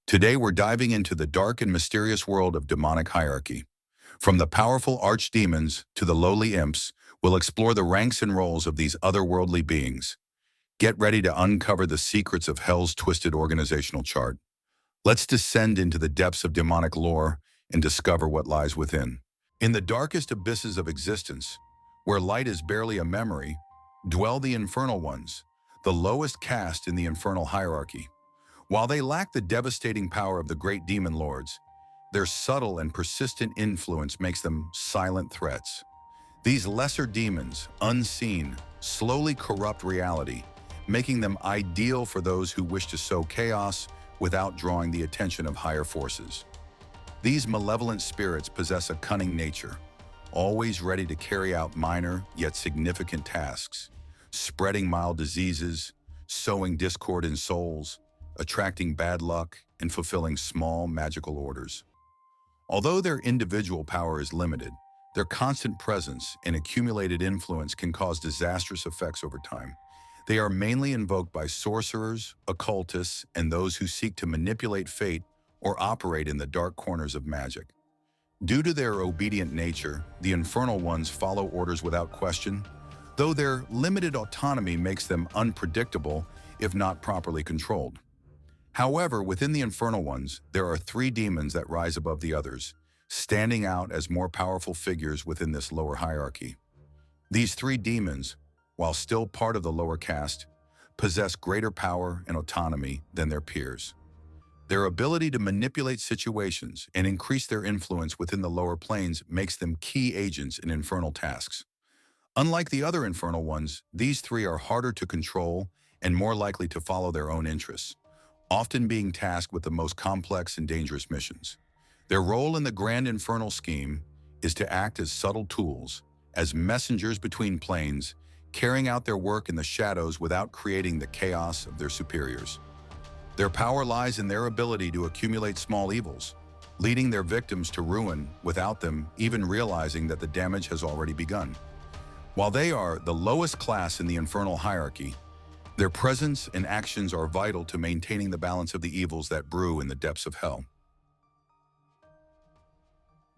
Today we're diving into the dark and mysterious world of demonic hierarchy. From the powerful archdemons to the lowly imps, we'll explore the ranks and roles of these otherworldly beings. Get ready to uncover the secrets of hell's twisted organizational chart. Let's descend into the depths of demonic lore and discover what lies within. In the darkest abysses of existence, where light is barely a memory, dwell the Infernal Ones, the lowest caste in the infernal hierarchy. While they lack the devastating power of the great demon lords, their subtle and persistent influence makes them silent threats. These lesser demons, unseen, slowly corrupt reality, making them ideal for those who wish to sow chaos without drawing the attention of higher forces. These malevolent spirits possess a cunning nature, always ready to carry out minor yet significant tasks, spreading mild diseases, sowing discord in souls, attracting bad luck, and fulfilling small magical orders. Although their individual power is limited, their constant presence and accumulated influence can cause disastrous effects over time. They are mainly invoked by sorcerers, occultists, and those who seek to manipulate fate or operate in the dark corners of magic. Due to their obedient nature, the Infernal Ones follow orders without question, though their limited autonomy makes them unpredictable if not properly controlled. However, within the Infernal Ones, there are three demons that rise above the others, standing out as more powerful figures within this lower hierarchy. These three demons, while still part of the lower caste, possess greater power and autonomy than their peers. Their ability to manipulate situations and increase their influence within the lower planes makes them key agents in infernal tasks. Unlike the other Infernal Ones, these three are harder to control and more likely to follow their own interests, often being tasked with the most complex and dangerous missions. Their role in the grand infernal scheme is to act as subtle tools, as messengers between planes, carrying out their work in the shadows without creating the chaos of their superiors. Their power lies in their ability to accumulate small evils, leading their victims to ruin without them even realizing that the damage has already begun. While they are the lowest class in the infernal hierarchy, their presence and actions are vital to maintaining the balance of the evils that brew in the depths of hell.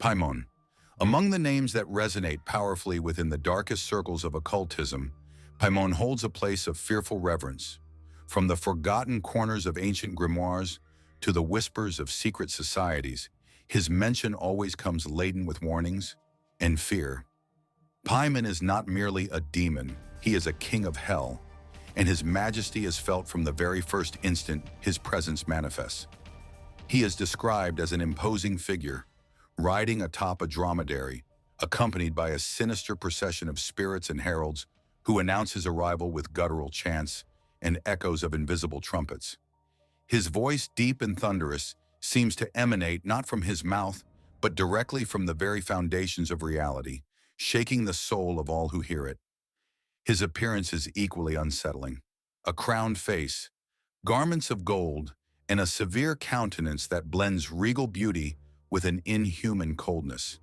Palimon. Among the names that resonate powerfully within the darkest circles of occultism, Palimon holds a place of fearful reverence. From the forgotten corners of ancient grimoires to the whispers of secret societies, his mention always comes laden with warnings and fear. Palimon is not merely a demon, he is a king of hell, and his majesty is felt from the very first instant his presence manifests. He is described as an imposing figure, riding atop a dromedary, accompanied by a sinister procession of spirits and heralds who announce his arrival with guttural chants and echoes of invisible trumpets. His voice, deep and thunderous, seems to emanate not from his mouth, but directly from the very foundations of reality, shaking the soul of all who hear it. His appearance is equally unsettling. A crowned face, garments of gold, and a severe countenance that blends regal beauty with an inhuman coldness.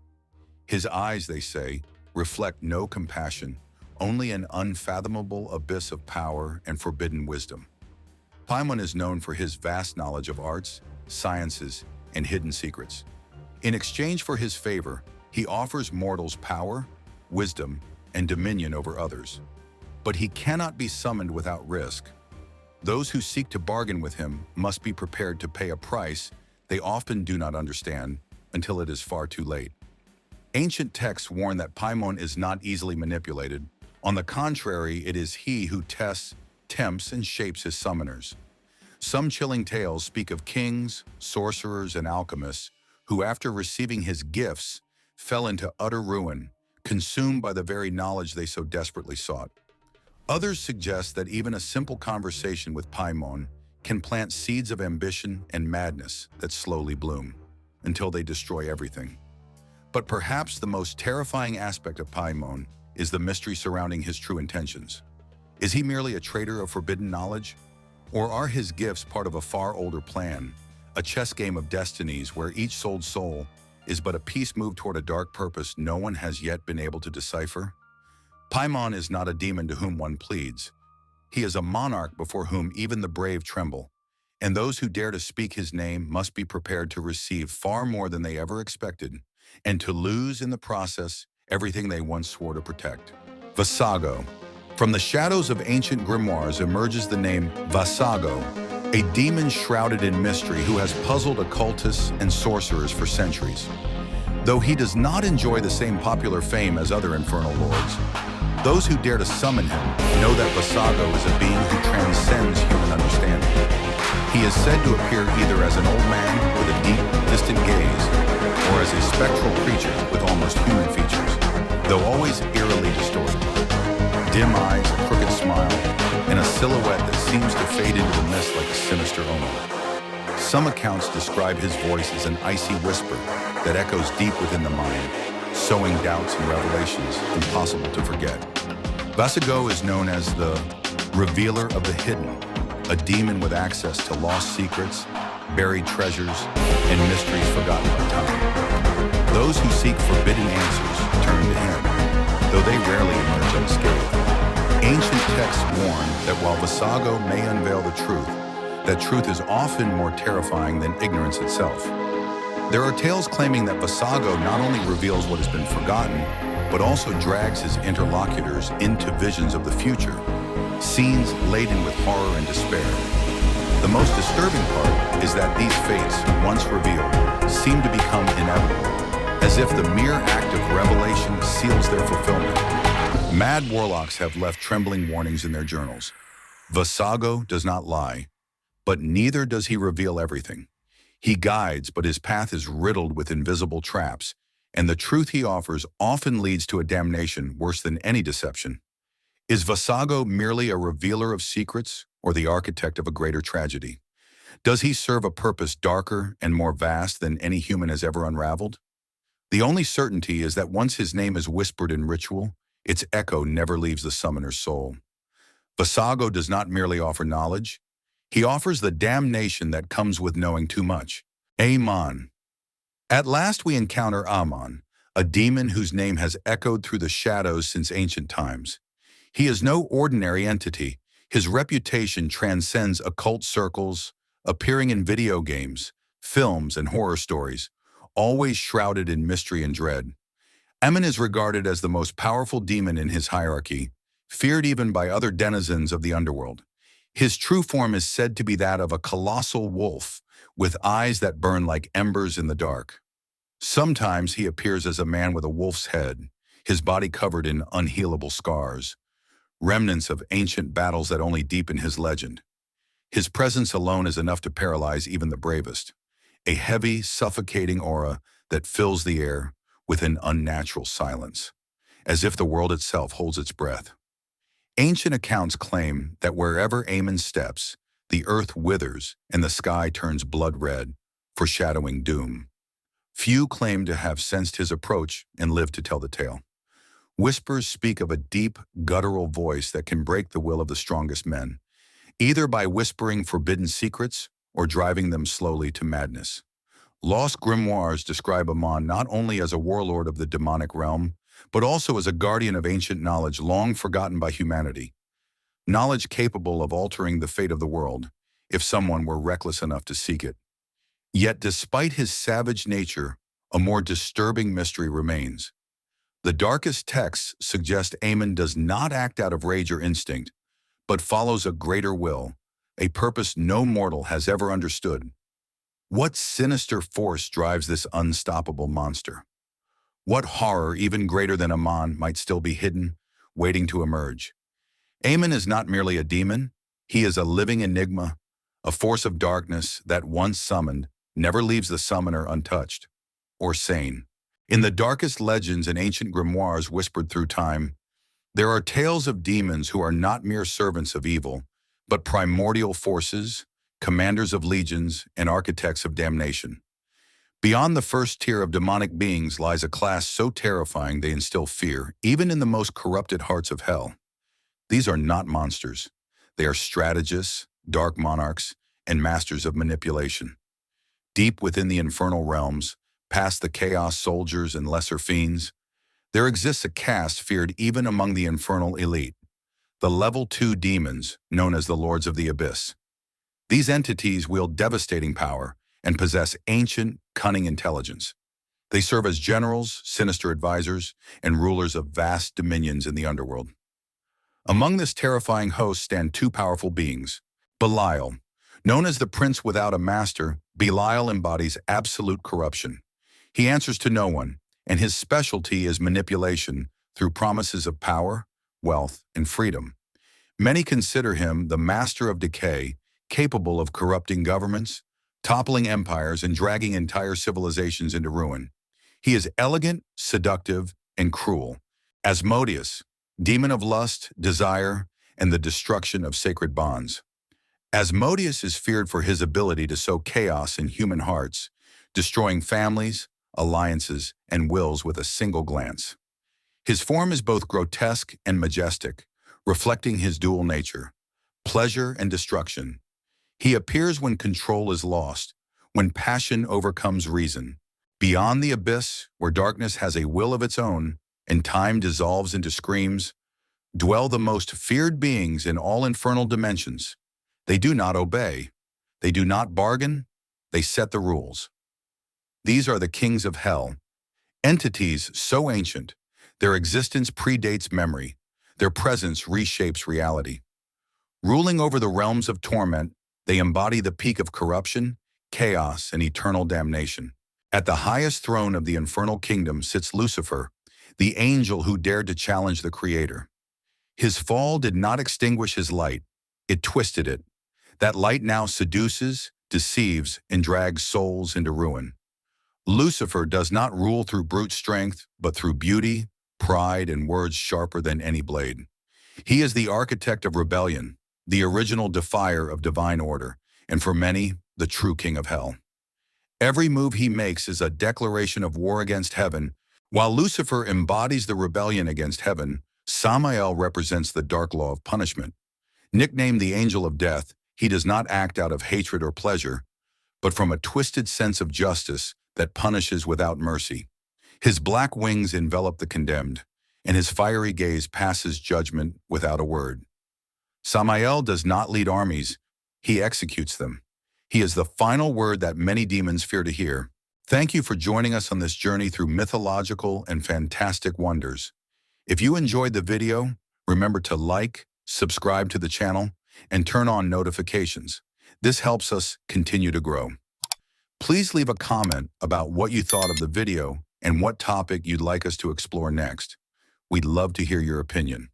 His eyes, they say, reflect no compassion, only an unfathomable abyss of power and forbidden wisdom. Palimon is known for his vast knowledge of arts, sciences, and hidden secrets. In exchange for his favor, he offers mortals power, wisdom, and dominion over others. But he cannot be summoned without risk. Those who seek to bargain with him must be prepared to pay a price they often do not understand until it is far too late. Ancient texts warn that Palimon is not easily manipulated. On the contrary, it is he who tests, tempts, and shapes his summoners. Some chilling tales speak of kings, sorcerers, and alchemists who, after receiving his gifts, fell into utter ruin, consumed by the very knowledge they so desperately sought. Others suggest that even a simple conversation with Palimon can plant seeds of ambition and madness that slowly bloom until they destroy everything. But perhaps the most terrifying aspect of Palimon is the mystery surrounding his true intentions. Is he merely a traitor of forbidden knowledge? Or are his gifts part of a far older plan, a chess game of destinies where each souled soul is but a piece moved toward a dark purpose no one has yet been able to decipher? Palimon is not a demon to whom one pleads. He is a monarch before whom even the brave tremble, and those who dare to speak his name must be prepared to receive far more than they ever expected, and to lose in the process everything they once swore to protect. Vasago. From the shadows of ancient grimoires emerges the name Vasago, a demon shrouded in mystery who has puzzled occultists and sorcerers for centuries. Though he does not enjoy the same popular fame as other infernal lords, those who dare to summon him know that Vasago is a being who transcends human understanding. He is said to appear either as an old man with a deep, distant gaze, or as a spectral creature with almost human features, though always eerily distorted. Dim eyes, a crooked smile, and a silhouette that seems to fade into the mist like a sinister omen. Some accounts describe his voice as an icy whisper that echoes deep within the mind, sowing doubts and revelations impossible to forget. Vasago is known as the Revealer of the Hidden, a demon with access to lost secrets, buried treasures, and mysteries forgotten by time. Those who seek forbidden answers turn to him, though they rarely emerge unscathed. Ancient texts warn that while Vasago may unveil the truth, that truth is often more terrifying than ignorance itself. There are tales claiming that Vasago not only reveals what has been forgotten, but also drags his interlocutors into visions of the future, scenes laden with horror and despair. The most disturbing part is that these fates, once revealed, seem to become inevitable, as if the mere act of revelation seals their fulfillment. Mad warlocks have left trembling warnings in their journals. Vasago does not lie, but neither does he reveal everything. He guides, but his path is riddled with invisible traps, and the truth he offers often leads to a damnation worse than any deception. Is Vasago merely a revealer of secrets or the architect of a greater tragedy? Does he serve a purpose darker and more vast than any human has ever unraveled? The only certainty is that once his name is whispered in ritual, its echo never leaves the summoner's soul. Vasago does not merely offer knowledge, he offers the damnation that comes with knowing too much. Aman. At last we encounter Aman, a demon whose name has echoed through the shadows since ancient times. He is no ordinary entity. His reputation transcends occult circles, appearing in video games, films, and horror stories, always shrouded in mystery and dread. Aman is regarded as the most powerful demon in his hierarchy, feared even by other denizens of the underworld. His true form is said to be that of a colossal wolf, with eyes that burn like embers in the dark. Sometimes he appears as a man with a wolf's head, his body covered in unhealable scars, remnants of ancient battles that only deepen his legend. His presence alone is enough to paralyze even the bravest, a heavy, suffocating aura that fills the air with an unnatural silence, as if the world itself holds its breath. Ancient accounts claim that wherever Aman steps, the earth withers and the sky turns blood red, foreshadowing doom. Few claim to have sensed his approach and lived to tell the tale. Whispers speak of a deep, guttural voice that can break the will of the strongest men, either by whispering forbidden secrets or driving them slowly to madness. Lost grimoires describe Aman not only as a warlord of the demonic realm, but also as a guardian of ancient knowledge long forgotten by humanity. Knowledge capable of altering the fate of the world, if someone were reckless enough to seek it. Yet despite his savage nature, a more disturbing mystery remains. The darkest texts suggest Aman does not act out of rage or instinct, but follows a greater will, a purpose no mortal has ever understood. What sinister force drives this unstoppable monster? What horror, even greater than Aman, might still be hidden, waiting to emerge? Aman is not merely a demon, he is a living enigma, a force of darkness that, once summoned, never leaves the summoner untouched or sane. In the darkest legends and ancient grimoires whispered through time, there are tales of demons who are not mere servants of evil, but primordial forces, commanders of legions, and architects of damnation. Beyond the first tier of demonic beings lies a class so terrifying they instill fear, even in the most corrupted hearts of hell. These are not monsters. They are strategists, dark monarchs, and masters of manipulation. Deep within the infernal realms, past the chaos soldiers and lesser fiends, there exists a caste feared even among the infernal elite, the Level 2 demons, known as the Lords of the Abyss. These entities wield devastating power and possess ancient, cunning intelligence. They serve as generals, sinister advisors, and rulers of vast dominions in the underworld. Among this terrifying host stand two powerful beings. Belial. Known as the prince without a master, Belial embodies absolute corruption. He answers to no one, and his specialty is manipulation through promises of power, wealth, and freedom. Many consider him the master of decay, capable of corrupting governments, toppling empires, and dragging entire civilizations into ruin. He is elegant, seductive, and cruel. Asmodeus, demon of lust, desire, and the destruction of sacred bonds. Asmodeus is feared for his ability to sow chaos in human hearts, destroying families, alliances, and wills with a single glance. His form is both grotesque and majestic, reflecting his dual nature, pleasure and destruction. He appears when control is lost, when passion overcomes reason. Beyond the abyss, where darkness has a will of its own and time dissolves into screams, dwell the most feared beings in all infernal dimensions. They do not obey. They do not bargain. They set the rules. These are the kings of hell, entities so ancient, their existence predates memory. Their presence reshapes reality. Ruling over the realms of torment, they embody the peak of corruption, chaos, and eternal damnation. At the highest throne of the infernal kingdom sits Lucifer, the angel who dared to challenge the Creator. His fall did not extinguish his light, it twisted it. That light now seduces, deceives, and drags souls into ruin. Lucifer does not rule through brute strength, but through beauty, pride, and words sharper than any blade. He is the architect of rebellion, the original defier of divine order, and for many, the true king of hell. Every move he makes is a declaration of war against heaven. While Lucifer embodies the rebellion against heaven, Samael represents the dark law of punishment. Nicknamed the Angel of Death, he does not act out of hatred or pleasure, but from a twisted sense of justice that punishes without mercy. His black wings envelop the condemned, and his fiery gaze passes judgment without a word. Samael does not lead armies, he executes them. He is the final word that many demons fear to hear. Thank you for joining us on this journey through mythological and fantastic wonders. If you enjoyed the video, remember to like, subscribe to the channel, and turn on notifications. This helps us continue to grow. Please leave a comment about what you thought of the video and what topic you'd like us to explore next. We'd love to hear your opinion.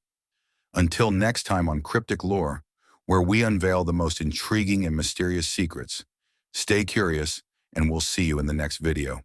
Until next time on Cryptic Lore, where we unveil the most intriguing and mysterious secrets, stay curious, and we'll see you in the next video.